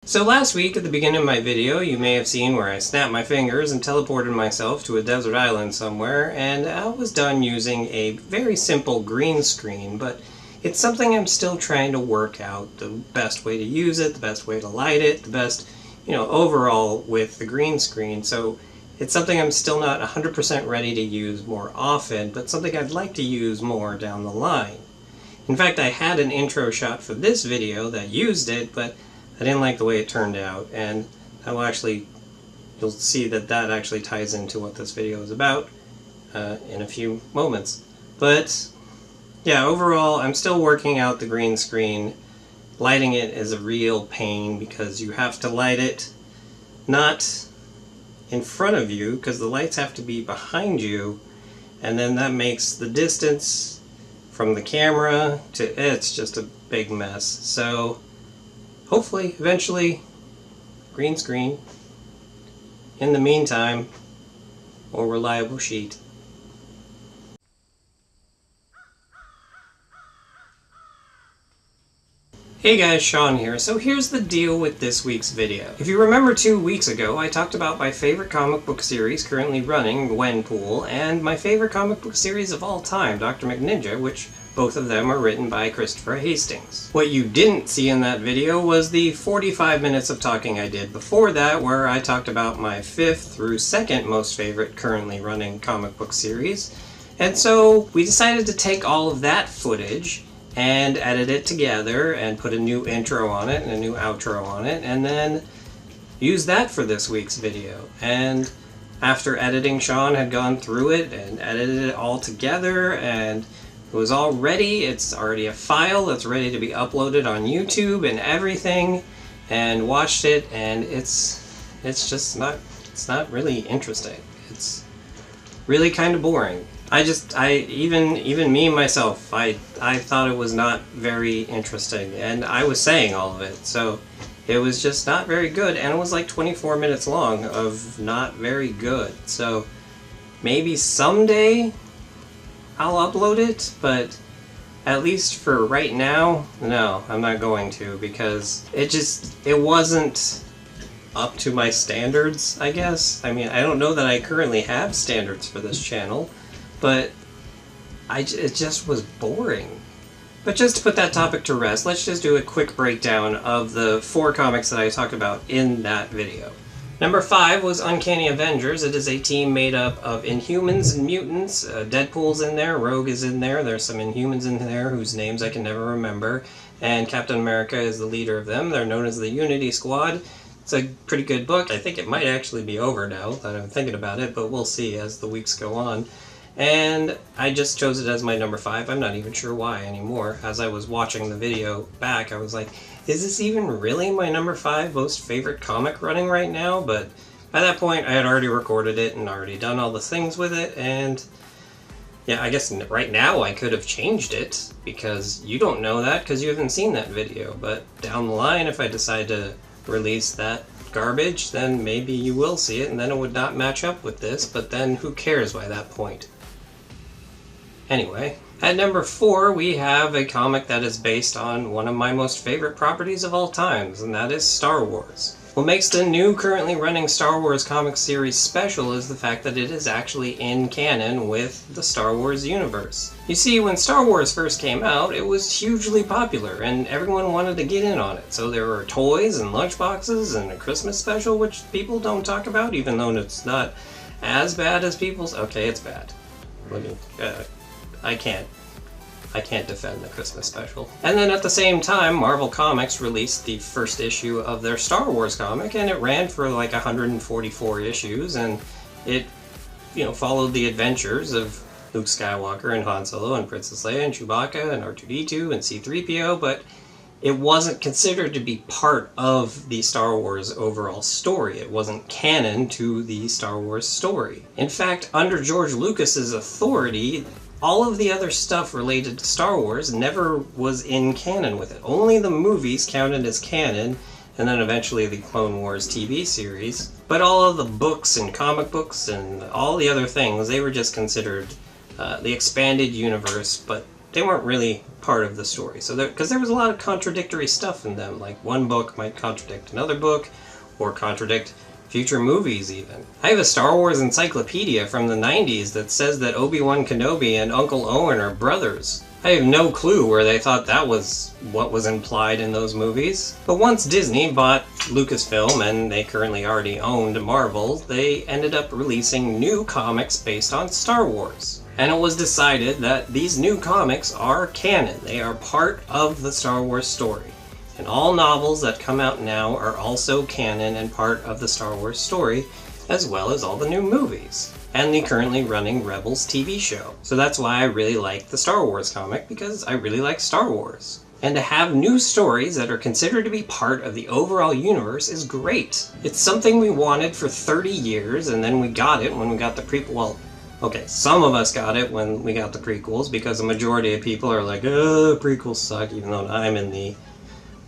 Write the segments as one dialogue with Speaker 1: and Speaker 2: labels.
Speaker 1: So last week at the beginning of my video, you may have seen where I snapped my fingers and teleported myself to a desert island somewhere, and I was done using a very simple green screen, but it's something I'm still trying to work out the best way to use it, the best way to light it, the best, overall with the green screen. So it's something I'm still not 100% ready to use more often, but something I'd like to use more down the line. In fact, I had an intro shot for this video that used it, but I didn't like the way it turned out, and you'll see that actually ties into what this video is about in a few moments. But yeah, overall, I'm still working out the green screen. Lighting it is a real pain because you have to light it not in front of you, because the lights have to be behind you, and then that makes the distance from the camera to it's just a big mess. So hopefully, eventually, green screen. In the meantime, more reliable sheet. Hey guys, Sean here. So here's the deal with this week's video. If you remember 2 weeks ago, I talked about my favorite comic book series currently running, Deadpool, and my favorite comic book series of all time, Dr. McNinja, which both of them are written by Christopher Hastings. What you didn't see in that video was the 45 minutes of talking I did before that, where I talked about my 5th through 2nd most favorite currently running comic book series. And so we decided to take all of that footage and edit it together and put a new intro on it and a new outro on it, and then use that for this week's video. And after editing, Sean had gone through it and edited it all together, and it was all ready. It's already a file that's ready to be uploaded on YouTube and everything, and watched it, and it's not really interesting. It's really kind of boring. Even me myself, I thought it was not very interesting, and I was saying all of it, so it was just not very good, and it was like 24 minutes long of not very good. So maybe someday I'll upload it, but at least for right now, no, I'm not going to, because it wasn't up to my standards, I guess. I mean, I don't know that I currently have standards for this channel, but it just was boring. But just to put that topic to rest, let's just do a quick breakdown of the 4 comics that I talked about in that video. Number 5 was Uncanny Avengers. It is a team made up of Inhumans and mutants. Deadpool's in there, Rogue is in there, there's some Inhumans in there whose names I can never remember, and Captain America is the leader of them. They're known as the Unity Squad. It's a pretty good book. I think it might actually be over now that I'm thinking about it, but we'll see as the weeks go on. And I just chose it as my number 5. I'm not even sure why anymore. As I was watching the video back, I was like, is this even really my number 5 most favorite comic running right now? But by that point, I had already recorded it and already done all the things with it, and yeah, I guess right now I could have changed it, because you don't know that because you haven't seen that video. But down the line, if I decide to release that garbage, then maybe you will see it, and then it would not match up with this, but then who cares by that point? Anyway, at number 4, we have a comic that is based on one of my most favorite properties of all times, and that is Star Wars. What makes the new currently running Star Wars comic series special is the fact that it is actually in canon with the Star Wars universe. You see, when Star Wars first came out, it was hugely popular, and everyone wanted to get in on it. So there were toys and lunchboxes and a Christmas special, which people don't talk about, even though it's not as bad as people's. Okay, it's bad. I can't defend the Christmas special. And then at the same time, Marvel Comics released the first issue of their Star Wars comic, and it ran for like 144 issues, and it, followed the adventures of Luke Skywalker and Han Solo and Princess Leia and Chewbacca and R2-D2 and C-3PO, but it wasn't considered to be part of the Star Wars overall story. It wasn't canon to the Star Wars story. In fact, under George Lucas's authority, all of the other stuff related to Star Wars never was in canon with it. Only the movies counted as canon, and then eventually the Clone Wars TV series. But all of the books and comic books and all the other things, they were just considered the expanded universe, but they weren't really part of the story. So because there was a lot of contradictory stuff in them, like one book might contradict another book, or contradict future movies even. I have a Star Wars encyclopedia from the 90s that says that Obi-Wan Kenobi and Uncle Owen are brothers. I have no clue where they thought that was what was implied in those movies. But once Disney bought Lucasfilm, and they currently already owned Marvel, they ended up releasing new comics based on Star Wars. And it was decided that these new comics are canon. They are part of the Star Wars story. And all novels that come out now are also canon and part of the Star Wars story, as well as all the new movies and the currently running Rebels TV show. So that's why I really like the Star Wars comic, because I really like Star Wars. And to have new stories that are considered to be part of the overall universe is great. It's something we wanted for 30 years, and then we got it when we got the prequel. Well, okay, some of us got it when we got the prequels, because the majority of people are like, prequels suck, even though I'm in the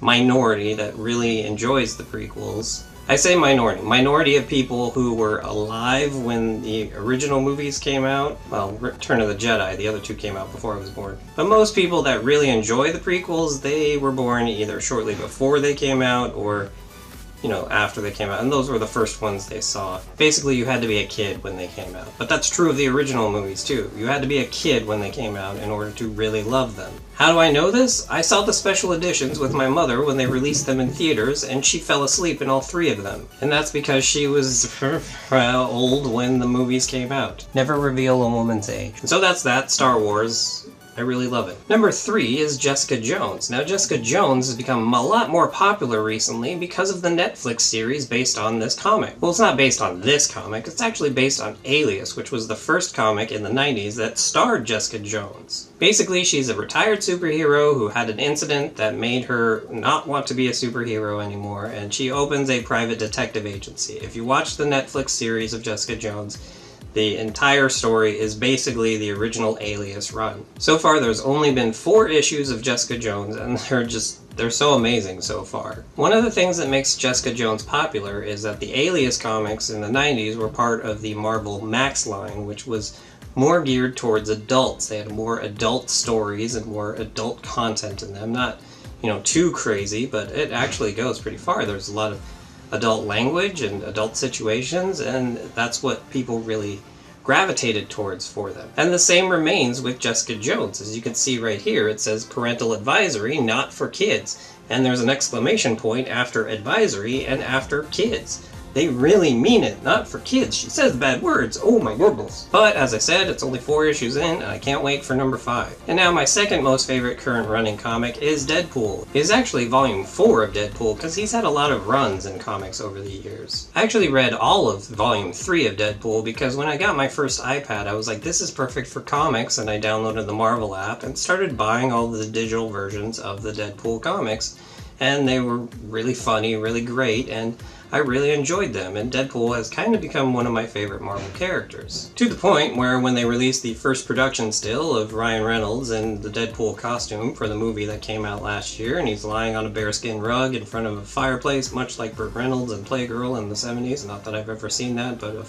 Speaker 1: minority that really enjoys the prequels. I say minority of people who were alive when the original movies came out. Well, Return of the Jedi, the other two came out before I was born. But most people that really enjoy the prequels, they were born either shortly before they came out or, you know, after they came out. And those were the first ones they saw. Basically, you had to be a kid when they came out. But that's true of the original movies too. You had to be a kid when they came out in order to really love them. How do I know this? I saw the special editions with my mother when they released them in theaters, and she fell asleep in all 3 of them. And that's because she was old when the movies came out. Never reveal a woman's age. And so that's that, Star Wars. I really love it. Number 3 is Jessica Jones. Now, Jessica Jones has become a lot more popular recently because of the Netflix series based on this comic. Well, it's not based on this comic, it's actually based on Alias, which was the first comic in the 90s that starred Jessica Jones. Basically, she's a retired superhero who had an incident that made her not want to be a superhero anymore, and she opens a private detective agency. If you watch the Netflix series of Jessica Jones, the entire story is basically the original Alias run. So far, there's only been 4 issues of Jessica Jones, and they're so amazing so far. One of the things that makes Jessica Jones popular is that the Alias comics in the 90s were part of the Marvel Max line, which was more geared towards adults. They had more adult stories and more adult content in them. Not, you know, too crazy, but it actually goes pretty far. There's a lot of adult language and adult situations, and that's what people really gravitated towards for them. And the same remains with Jessica Jones. As you can see right here, it says parental advisory, not for kids. And there's an exclamation point after advisory and after kids. They really mean it, not for kids. She says bad words, oh my goodness. But as I said, it's only 4 issues in, and I can't wait for number 5. And now my second most favorite current running comic is Deadpool. It is actually volume 4 of Deadpool, because he's had a lot of runs in comics over the years. I actually read all of volume 3 of Deadpool, because when I got my first iPad, I was like, this is perfect for comics, and I downloaded the Marvel app and started buying all the digital versions of the Deadpool comics. And they were really funny, really great, and I really enjoyed them, and Deadpool has kind of become one of my favorite Marvel characters. To the point where when they released the first production still of Ryan Reynolds in the Deadpool costume for the movie that came out last year, and he's lying on a bearskin rug in front of a fireplace, much like Burt Reynolds in Playgirl in the 70s. Not that I've ever seen that, but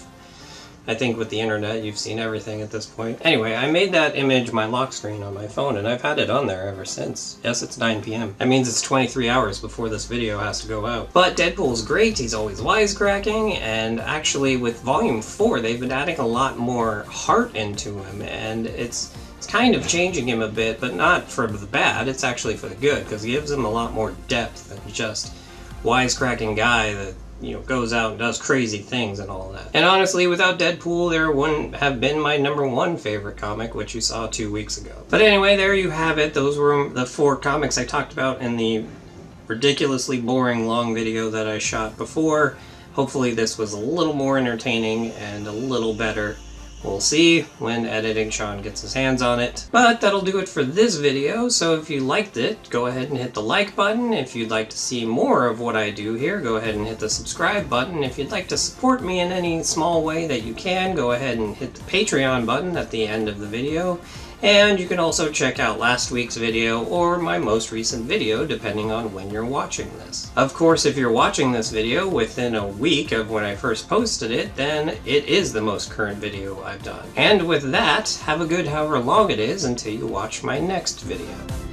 Speaker 1: I think with the internet you've seen everything at this point. Anyway, I made that image my lock screen on my phone, and I've had it on there ever since. Yes, it's 9 p.m. That means it's 23 hours before this video has to go out. But Deadpool's great, he's always wisecracking, and actually with volume 4 they've been adding a lot more heart into him, and it's kind of changing him a bit, but not for the bad, it's actually for the good, because it gives him a lot more depth than just wisecracking guy that, you know, goes out and does crazy things and all that. And honestly, without Deadpool, there wouldn't have been my number 1 favorite comic, which you saw 2 weeks ago. But anyway, there you have it. Those were the 4 comics I talked about in the ridiculously boring long video that I shot before. Hopefully this was a little more entertaining and a little better. We'll see when editing Sean gets his hands on it. But that'll do it for this video, so if you liked it, go ahead and hit the like button. If you'd like to see more of what I do here, go ahead and hit the subscribe button. If you'd like to support me in any small way that you can, go ahead and hit the Patreon button at the end of the video. And you can also check out last week's video or my most recent video depending on when you're watching this. Of course, if you're watching this video within a week of when I first posted it, then it is the most current video I've done. And with that, have a good however long it is until you watch my next video.